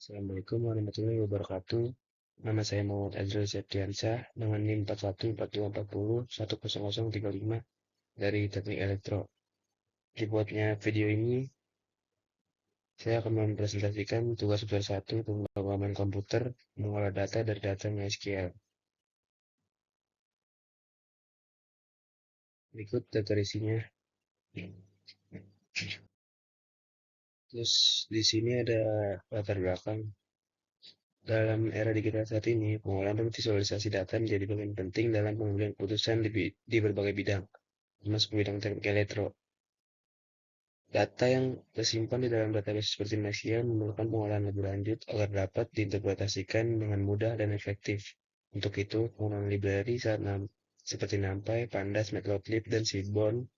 Assalamualaikum warahmatullahi wabarakatuh. Nama saya Muhammad Azrul Septiansyah dengan NIM 414240100035 dari Teknik Elektro. Dibuatnya video ini, saya akan mempresentasikan tugas besar 1 pemrograman komputer mengolah data dari data MySQL. Berikut data isinya. Terus di sini ada latar belakang. Dalam era digital saat ini, pengolahan dan visualisasi data menjadi bagian penting dalam pengambilan keputusan di berbagai bidang, termasuk bidang teknik elektro. Data yang tersimpan di dalam database seperti MySQL memerlukan pengolahan lebih lanjut agar dapat diinterpretasikan dengan mudah dan efektif. Untuk itu, penggunaan library seperti NumPy, Pandas, Matplotlib, dan Seaborn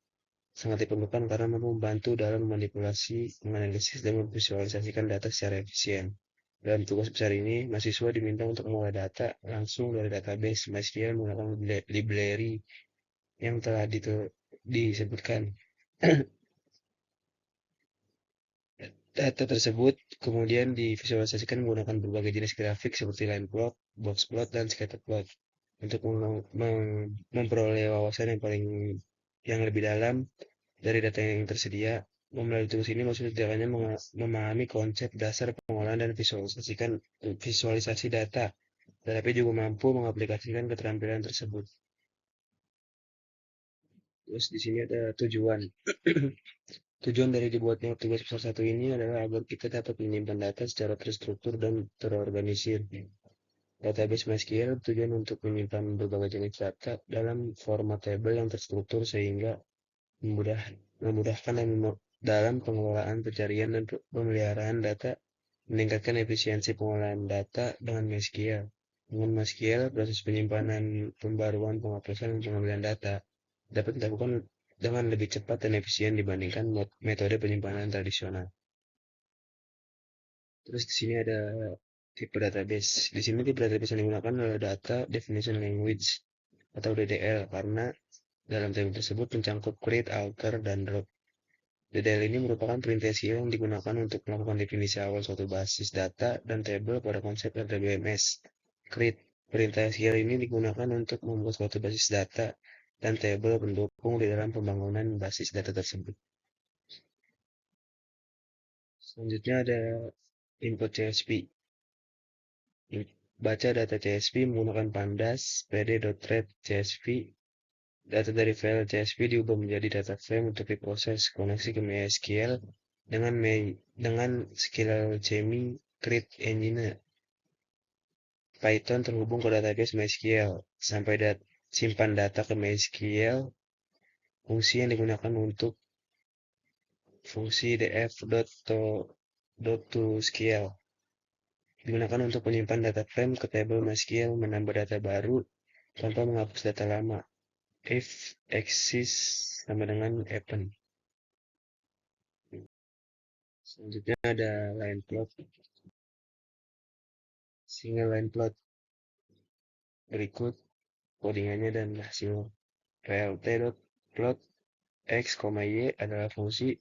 sangat diperlukan karena mampu membantu dalam memanipulasi, menganalisis, dan memvisualisasikan data secara efisien. Dalam tugas besar ini, mahasiswa diminta untuk mengolah data langsung dari database MySQL menggunakan library yang telah disebutkan. Data tersebut kemudian divisualisasikan menggunakan berbagai jenis grafik seperti line plot, box plot, dan scatter plot untuk memperoleh wawasan yang lebih dalam dari data yang tersedia. Melalui tugas ini maksudnya tidak hanya memahami konsep dasar pengolahan dan visualisasi data, tetapi juga mampu mengaplikasikan keterampilan tersebut. Terus di sini ada tujuan. Tujuan dari dibuatnya tugas besar 1 ini adalah agar kita dapat menyimpan data secara terstruktur dan terorganisir. Database MySQL bertujuan untuk menyimpan berbagai jenis data dalam format tabel yang terstruktur sehingga memudahkan dalam pengelolaan, pencarian, dan pemeliharaan data, meningkatkan efisiensi pengolahan data dengan MySQL. Dengan MySQL, proses penyimpanan, pembaruan, penghapusan, dan pengambilan data dapat dilakukan dengan lebih cepat dan efisien dibandingkan metode penyimpanan tradisional. Terus di sini ada tipe database. Di sini tipe database yang digunakan adalah Data Definition Language atau DDL karena dalam tabel tersebut mencangkup create, alter, dan drop. DDL ini merupakan perintah SQL yang digunakan untuk melakukan definisi awal suatu basis data dan tabel pada konsep RDBMS. Create perintah SQL ini digunakan untuk membuat suatu basis data dan tabel pendukung di dalam pembangunan basis data tersebut. Selanjutnya ada input CSV. Baca data CSV menggunakan pandas pd.read CSV. Data dari file CSV diubah menjadi data frame untuk diproses koneksi ke MySQL dengan skill Chemi Create Engine. Python terhubung ke database MySQL sampai simpan data ke MySQL. Fungsi yang digunakan untuk fungsi df.toSQL digunakan untuk menyimpan data frame ke tabel MySQL, menambah data baru tanpa menghapus data lama. If exists sama dengan happen. Selanjutnya ada line plot, single line plot. Berikut codingannya dan hasil. plt.plot x, y adalah fungsi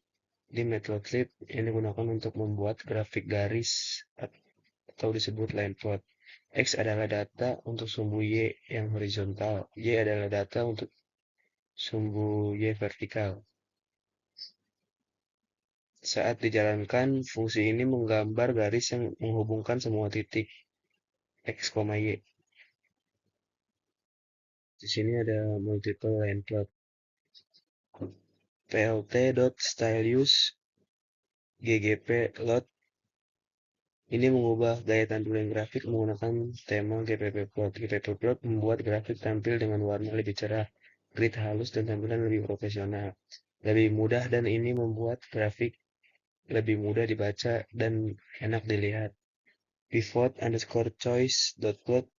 di Matplotlib yang digunakan untuk membuat grafik garis atau disebut line plot. X adalah data untuk sumbu Y yang horizontal. Y adalah data untuk sumbu Y vertikal. Saat dijalankan, fungsi ini menggambar garis yang menghubungkan semua titik X, Y. Di sini ada multiple line plot. plt.styleuse ggp load ini mengubah gaya tampilan grafik menggunakan tema GPP plot. GPP plot membuat grafik tampil dengan warna lebih cerah, grid halus, dan tampilan lebih profesional. Lebih mudah dan ini membuat grafik lebih mudah dibaca dan enak dilihat. Pivot underscore choice dot plot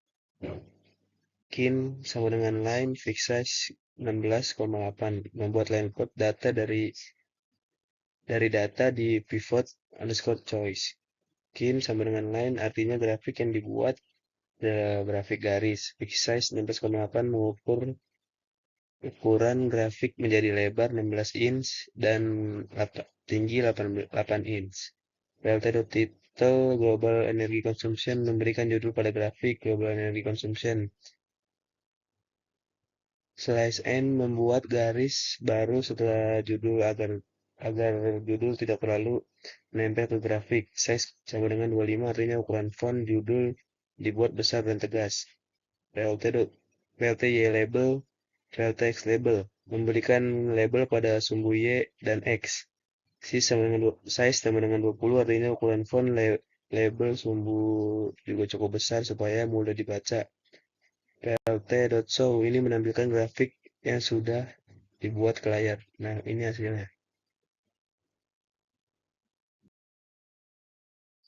kin sama dengan line fix size 16,8 membuat line plot data dari data di pivot underscore choice. Kin sama dengan line artinya grafik yang dibuat grafik garis. Fix size 16,8 mengukur ukuran grafik menjadi lebar 16 inch dan tinggi 8 inch. Title Global Energy Consumption memberikan judul pada grafik Global Energy Consumption. Slash N membuat garis baru setelah judul agar judul tidak terlalu menempel ke grafik. Size sama dengan 25 artinya ukuran font judul dibuat besar dan tegas. PLT, PLT Y label, PLT X label memberikan label pada sumbu Y dan X. Size sama dengan 20 artinya ukuran font label sumbu juga cukup besar supaya mudah dibaca. PLT.show ini menampilkan grafik yang sudah dibuat ke layar. Nah, ini hasilnya.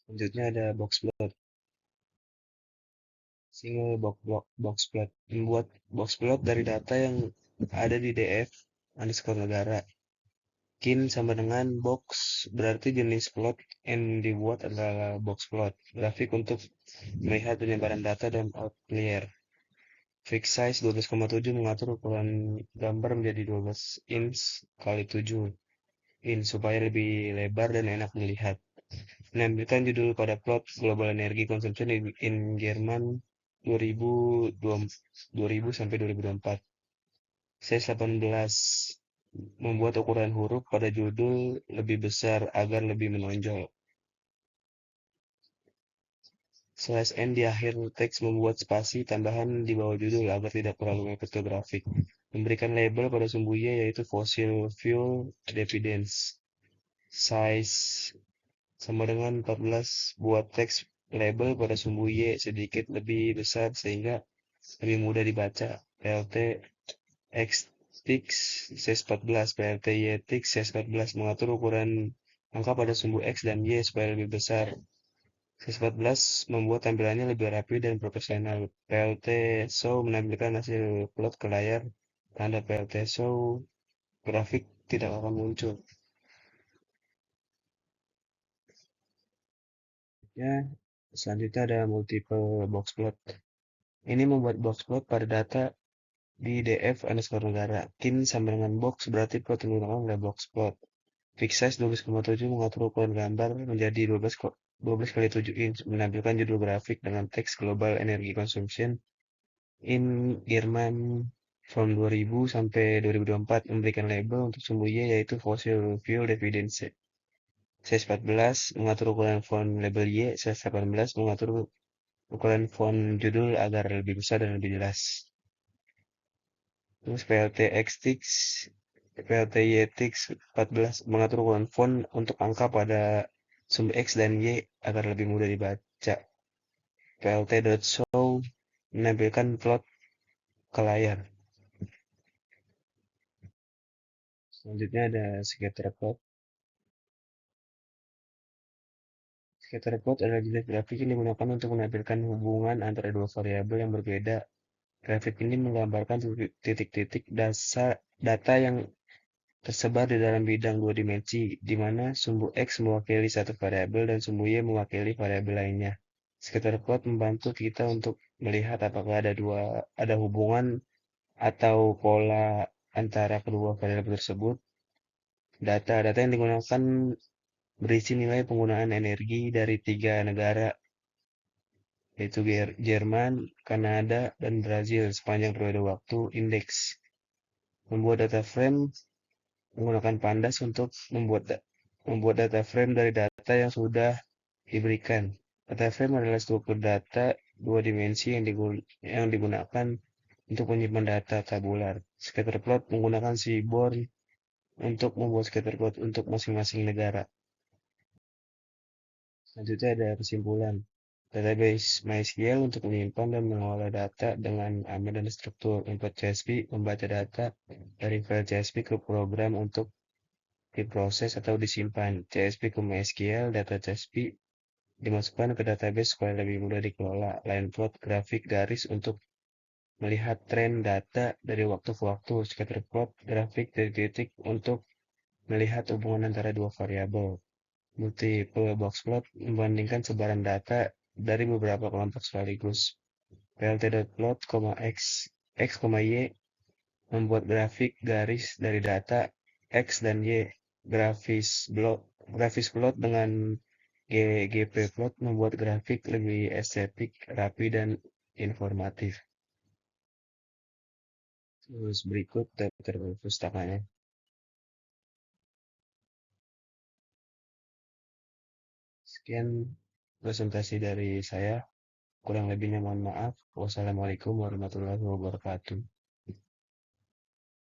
Selanjutnya ada box plot. Single box plot. Membuat box plot dari data yang ada di DF underscore negara. Kin sama dengan box, berarti jenis plot yang dibuat adalah box plot. Grafik untuk melihat penyebaran data dan outlier. Fix size 12,7 mengatur ukuran gambar menjadi 12 inch kali 7 inch supaya lebih lebar dan enak dilihat. Menampilkan judul pada plot Global Energy Consumption in Jerman 2000 sampai 2024. Size 18 membuat ukuran huruf pada judul lebih besar agar lebih menonjol. Slash N di akhir teks membuat spasi tambahan di bawah judul agar tidak terlalu mepet ke grafik. Memberikan label pada sumbunya yaitu fossil fuel dividends. Size sama dengan 14 buat teks label pada sumbu Y sedikit lebih besar sehingga lebih mudah dibaca. PLT X Tix size 14, PLT Y Tix size 14 mengatur ukuran angka pada sumbu X dan Y supaya lebih besar. Size 14 membuat tampilannya lebih rapi dan profesional. PLT Show menampilkan hasil plot ke layar. Tanda PLT Show grafik tidak akan muncul. Ya, selanjutnya ada multiple box plot. Ini membuat box plot pada data di DF underscore negara. Kin sama dengan box berarti plot yang digunakan oleh box plot. Fix size 12,7 mengatur ukuran gambar menjadi 12 kali 7 inch menampilkan judul grafik dengan teks Global Energy Consumption in Jerman from 2000 sampai 2024 memberikan label untuk sumbunya yaitu fossil fuel dividends. Size 14 mengatur ukuran font label Y, size 18 mengatur ukuran font judul agar lebih besar dan lebih jelas. Terus PLTYTix 14 mengatur ukuran font untuk angka pada sumbu X dan Y agar lebih mudah dibaca. PLT.show menampilkan plot ke layar. Selanjutnya ada scatter plot. Scatter plot adalah jenis grafik yang digunakan untuk menampilkan hubungan antara dua variabel yang berbeda. Grafik ini menggambarkan titik-titik data yang tersebar di dalam bidang dua dimensi, di mana sumbu X mewakili satu variabel dan sumbu Y mewakili variabel lainnya. Scatter plot membantu kita untuk melihat apakah ada hubungan atau pola antara kedua variabel tersebut. Data yang digunakan berisi nilai penggunaan energi dari tiga negara, yaitu Jerman, Kanada, dan Brazil sepanjang periode waktu indeks. Membuat data frame menggunakan Pandas untuk membuat data frame dari data yang sudah diberikan. Data frame adalah struktur data dua dimensi yang digunakan untuk menyimpan data tabular. Scatterplot menggunakan Seaborn untuk membuat scatterplot untuk masing-masing negara. Selanjutnya ada kesimpulan. Database MySQL untuk menyimpan dan mengolah data dengan aman dan struktur. Input CSV membaca data dari file CSV ke program untuk diproses atau disimpan. CSV ke MySQL, data CSV dimasukkan ke database supaya lebih mudah dikelola. Line plot, grafik garis untuk melihat tren data dari waktu ke waktu. Scatter plot, grafik dari titik untuk melihat hubungan antara dua variabel. Multiple box plot membandingkan sebaran data dari beberapa kelompok sekaligus. plt.plot, x, x, y membuat grafik garis dari data x dan y. Grafis plot dengan GGP Plot membuat grafik lebih estetik, rapi, dan informatif. Terus berikut daftar perpustakaannya. Sekian presentasi dari saya. Kurang lebihnya mohon maaf. Wassalamualaikum warahmatullahi wabarakatuh.